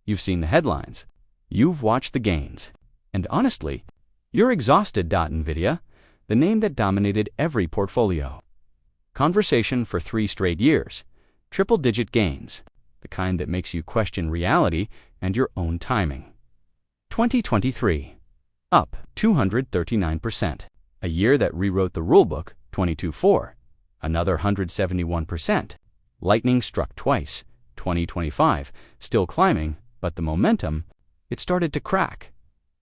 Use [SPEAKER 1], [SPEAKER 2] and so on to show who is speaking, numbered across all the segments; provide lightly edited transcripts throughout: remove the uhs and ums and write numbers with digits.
[SPEAKER 1] You've seen the headlines. You've watched the gains. And honestly, you're exhausted. Nvidia, the name that dominated every portfolio. Conversation for 3 straight years. Triple-digit gains. The kind that makes you question reality and your own timing. 2023. Up 239%. A year that rewrote the rulebook, 22.4. Another 171%. Lightning struck twice. 2025, still climbing, but the momentum, it started to crack.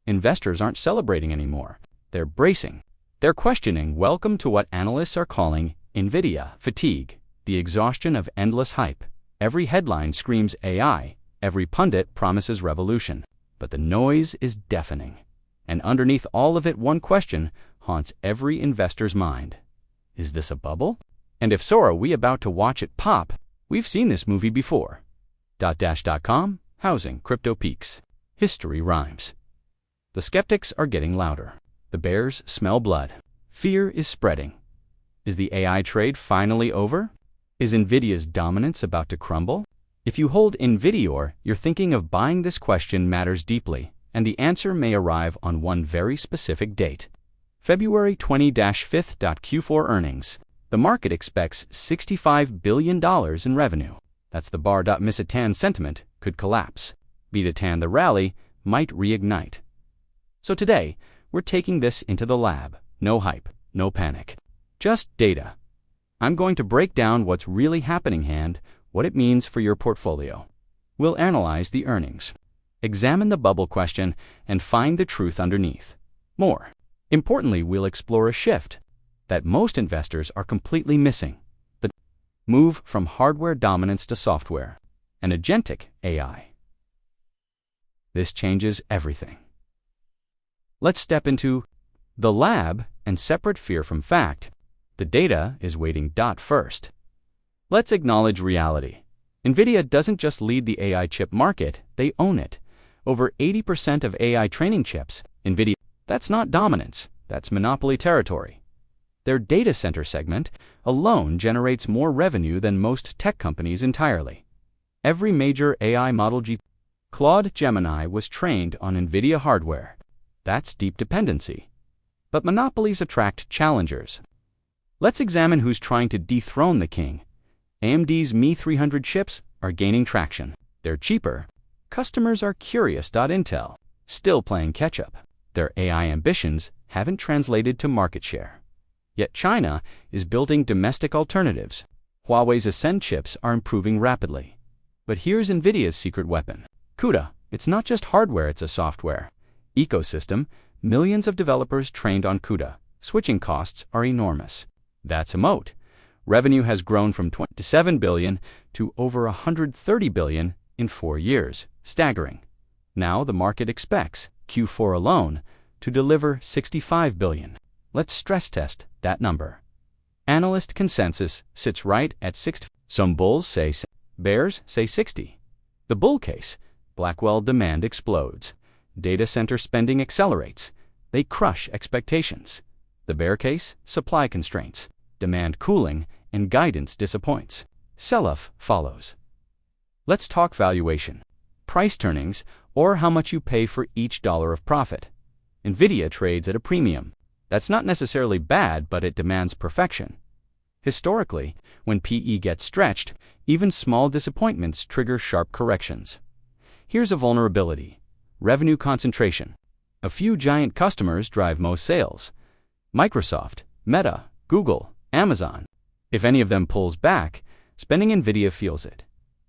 [SPEAKER 1] Investors aren't celebrating anymore. They're bracing. They're questioning. Welcome to what analysts are calling Nvidia Fatigue, the exhaustion of endless hype. Every headline screams AI. Every pundit promises revolution. But the noise is deafening. And underneath all of it, one question haunts every investor's mind. Is this a bubble? And if so, are we about to watch it pop? We've seen this movie before. .com, housing, crypto peaks. History rhymes. The skeptics are getting louder. The bears smell blood. Fear is spreading. Is the AI trade finally over? Is Nvidia's dominance about to crumble? If you hold Nvidia or you're thinking of buying, this question matters deeply, and the answer may arrive on one very specific date. February 20-5th. Q4 earnings. The market expects $65 billion in revenue. That's the bar. Miss a tan sentiment could collapse. Beat a tan, the rally might reignite. So today, we're taking this into the lab. No hype, no panic. Just data. I'm going to break down what's really happening and what it means for your portfolio. We'll analyze the earnings, examine the bubble question, and find the truth underneath. More importantly, we'll explore a shift that most investors are completely missing. The move from hardware dominance to software and agentic AI. This changes everything. Let's step into the lab and separate fear from fact. The data is waiting. First, let's acknowledge reality. Nvidia doesn't just lead the AI chip market, they own it. Over 80% of AI training chips, Nvidia, that's not dominance, that's monopoly territory. Their data center segment alone generates more revenue than most tech companies entirely. Every major AI model Claude Gemini was trained on Nvidia hardware. That's deep dependency. But monopolies attract challengers. Let's examine who's trying to dethrone the king. AMD's MI300 chips are gaining traction. They're cheaper. Customers are curious. Intel, still playing catch-up. Their AI ambitions haven't translated to market share. Yet China is building domestic alternatives. Huawei's Ascend chips are improving rapidly. But here's Nvidia's secret weapon. CUDA. It's not just hardware, it's a software ecosystem. Millions of developers trained on CUDA. Switching costs are enormous. That's a moat. Revenue has grown from $27 billion to over $130 billion in 4 years. Staggering. Now the market expects Q4 alone to deliver $65 billion. Let's stress test that number. Analyst consensus sits right at 60. Some bulls say bears say 60. The bull case, Blackwell demand explodes. Data center spending accelerates. They crush expectations. The bear case, supply constraints, demand cooling, and guidance disappoints. Sell-off follows. Let's talk valuation, price earnings, or how much you pay for each dollar of profit. Nvidia trades at a premium. That's not necessarily bad, but it demands perfection. Historically, when PE gets stretched, even small disappointments trigger sharp corrections. Here's a vulnerability: revenue concentration. A few giant customers drive most sales. Microsoft, Meta, Google, Amazon. If any of them pulls back, spending Nvidia feels it.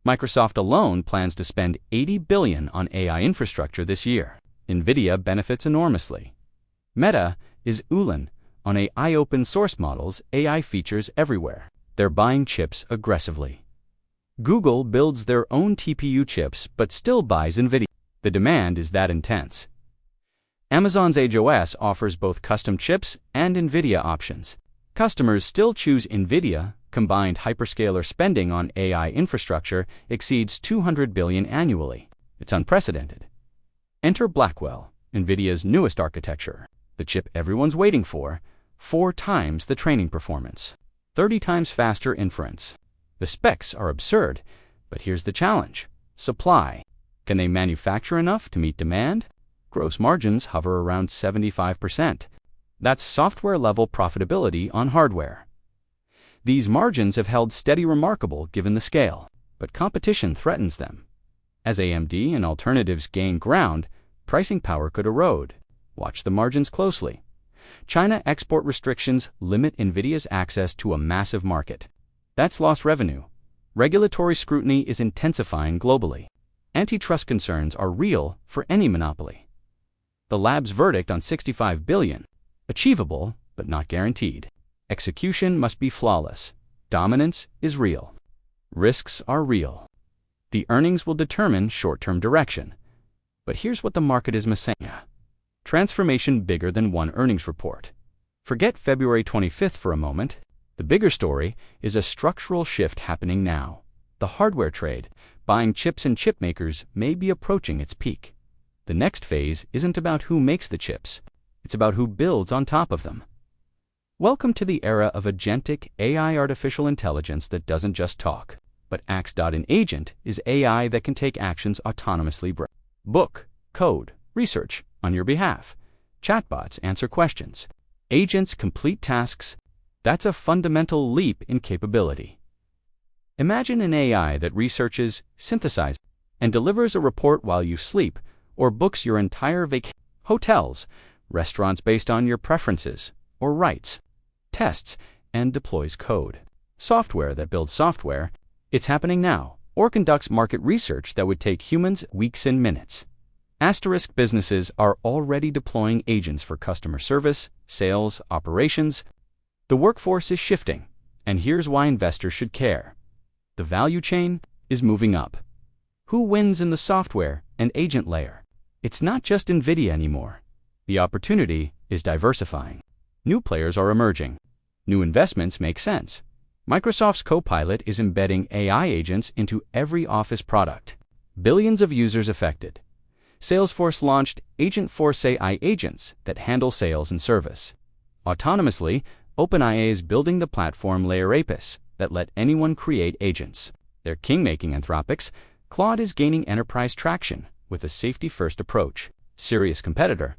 [SPEAKER 1] Microsoft alone plans to spend $80 billion on AI infrastructure this year. Nvidia benefits enormously. Meta is Ulan on AI open source models, AI features everywhere. They're buying chips aggressively. Google builds their own TPU chips but still buys Nvidia. The demand is that intense. Amazon's Edge OS offers both custom chips and Nvidia options. Customers still choose Nvidia. Combined hyperscaler spending on AI infrastructure exceeds $200 billion annually. It's unprecedented. Enter Blackwell, Nvidia's newest architecture. The chip everyone's waiting for, 4 times the training performance, 30 times faster inference. The specs are absurd, but here's the challenge: supply. Can they manufacture enough to meet demand? Gross margins hover around 75%. That's software-level profitability on hardware. These margins have held steady remarkable given the scale, but competition threatens them. As AMD and alternatives gain ground, pricing power could erode. Watch the margins closely. China export restrictions limit Nvidia's access to a massive market. That's lost revenue. Regulatory scrutiny is intensifying globally. Antitrust concerns are real for any monopoly. The lab's verdict on $65 billion. Achievable, but not guaranteed. Execution must be flawless. Dominance is real. Risks are real. The earnings will determine short-term direction. But here's what the market is missing. Transformation bigger than one earnings report. Forget February 25th for a moment. The bigger story is a structural shift happening now. The hardware trade, buying chips and chip makers, may be approaching its peak. The next phase isn't about who makes the chips. It's about who builds on top of them. Welcome to the era of agentic AI, artificial intelligence that doesn't just talk, but acts. An agent is AI that can take actions autonomously. Book, code, research on your behalf. Chatbots answer questions. Agents complete tasks. That's a fundamental leap in capability. Imagine an AI that researches, synthesizes, and delivers a report while you sleep, or books your entire vacation, hotels, restaurants based on your preferences, or writes, tests, and deploys code. Software that builds software. It's happening now, or conducts market research that would take humans weeks and minutes. Asterisk businesses are already deploying agents for customer service, sales, operations. The workforce is shifting, and here's why investors should care. The value chain is moving up. Who wins in the software and agent layer? It's not just Nvidia anymore. The opportunity is diversifying. New players are emerging. New investments make sense. Microsoft's Copilot is embedding AI agents into every Office product. Billions of users affected. Salesforce launched Agentforce AI agents that handle sales and service. Autonomously, OpenAI is building the platform layer APIs that let anyone create agents. They're king-making Anthropic's. Claude is gaining enterprise traction with a safety-first approach. Serious competitor.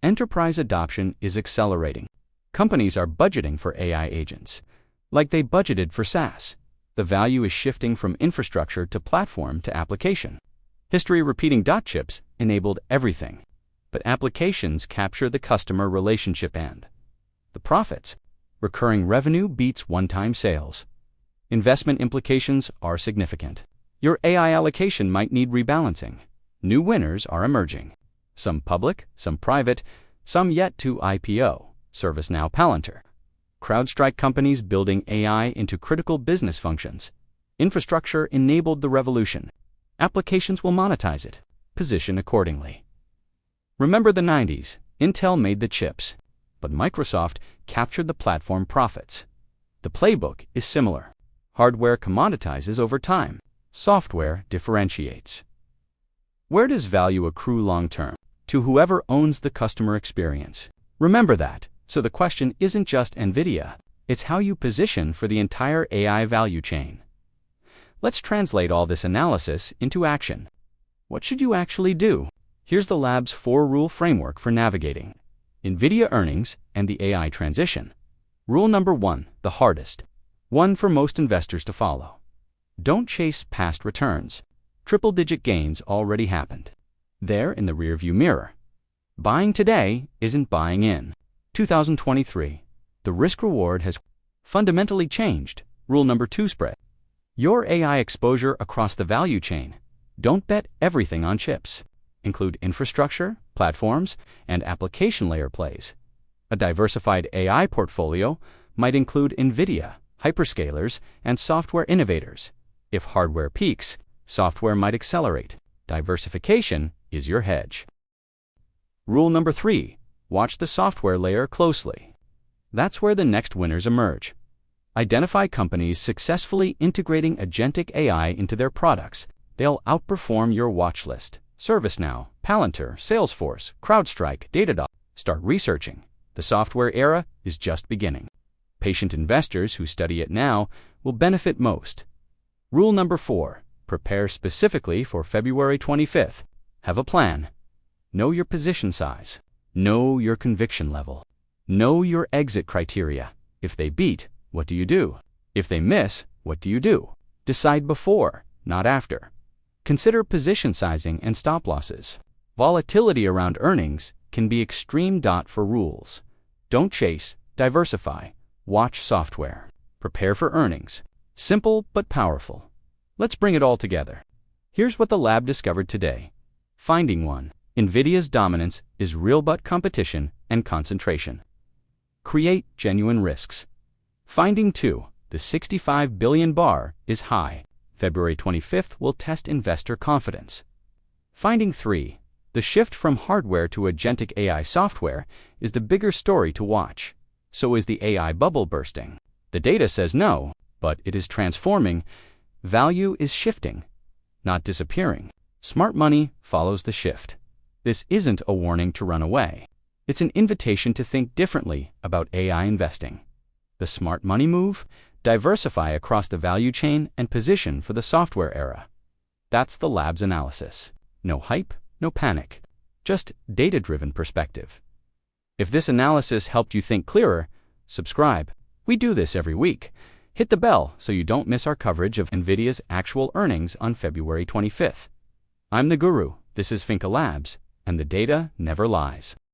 [SPEAKER 1] Enterprise adoption is accelerating. Companies are budgeting for AI agents, like they budgeted for SaaS. The value is shifting from infrastructure to platform to application. History repeating. Chips enabled everything, but applications capture the customer relationship and the profits. Recurring revenue beats one-time sales. Investment implications are significant. Your AI allocation might need rebalancing. New winners are emerging. Some public, some private, some yet to IPO. ServiceNow, Palantir. CrowdStrike companies building AI into critical business functions. Infrastructure enabled the revolution. Applications will monetize it. Position accordingly. Remember the 90s. Intel made the chips, but Microsoft captured the platform profits. The playbook is similar. Hardware commoditizes over time. Software differentiates. Where does value accrue long-term? To whoever owns the customer experience. Remember that. So the question isn't just Nvidia, it's how you position for the entire AI value chain. Let's translate all this analysis into action. What should you actually do? Here's the lab's 4-rule framework for navigating Nvidia earnings and the AI transition. Rule number 1, the hardest one for most investors to follow. Don't chase past returns. Triple-digit gains already happened. They're in the rearview mirror. Buying today isn't buying in. 2023. The risk-reward has fundamentally changed. Rule number 2, spread your AI exposure across the value chain. Don't bet everything on chips. Include infrastructure, platforms, and application layer plays. A diversified AI portfolio might include Nvidia, hyperscalers, and software innovators. If hardware peaks, software might accelerate. Diversification is your hedge. Rule number 3. Watch the software layer closely. That's where the next winners emerge. Identify companies successfully integrating agentic AI into their products. They'll outperform your watch list. ServiceNow, Palantir, Salesforce, CrowdStrike, Datadog. Start researching. The software era is just beginning. Patient investors who study it now will benefit most. Rule number 4. Prepare specifically for February 25th. Have a plan. Know your position size. Know your conviction level. Know your exit criteria. If they beat, what do you do? If they miss, what do you do? Decide before, not after. Consider position sizing and stop losses. Volatility around earnings can be extreme. For rules. Don't chase, diversify. Watch software. Prepare for earnings. Simple but powerful. Let's bring it all together. Here's what the lab discovered today. Finding 1. Nvidia's dominance is real but competition and concentration. Create genuine risks. Finding 2. The 65 billion bar is high. February 25th will test investor confidence. Finding 3. The shift from hardware to agentic AI software is the bigger story to watch. So is the AI bubble bursting? The data says no, but it is transforming. Value is shifting, not disappearing. Smart money follows the shift. This isn't a warning to run away. It's an invitation to think differently about AI investing. The smart money move? Diversify across the value chain and position for the software era. That's the lab's analysis. No hype, no panic. Just data-driven perspective. If this analysis helped you think clearer, subscribe. We do this every week. Hit the bell so you don't miss our coverage of Nvidia's actual earnings on February 25th. I'm the Guru, this is Finca Labs, and the data never lies.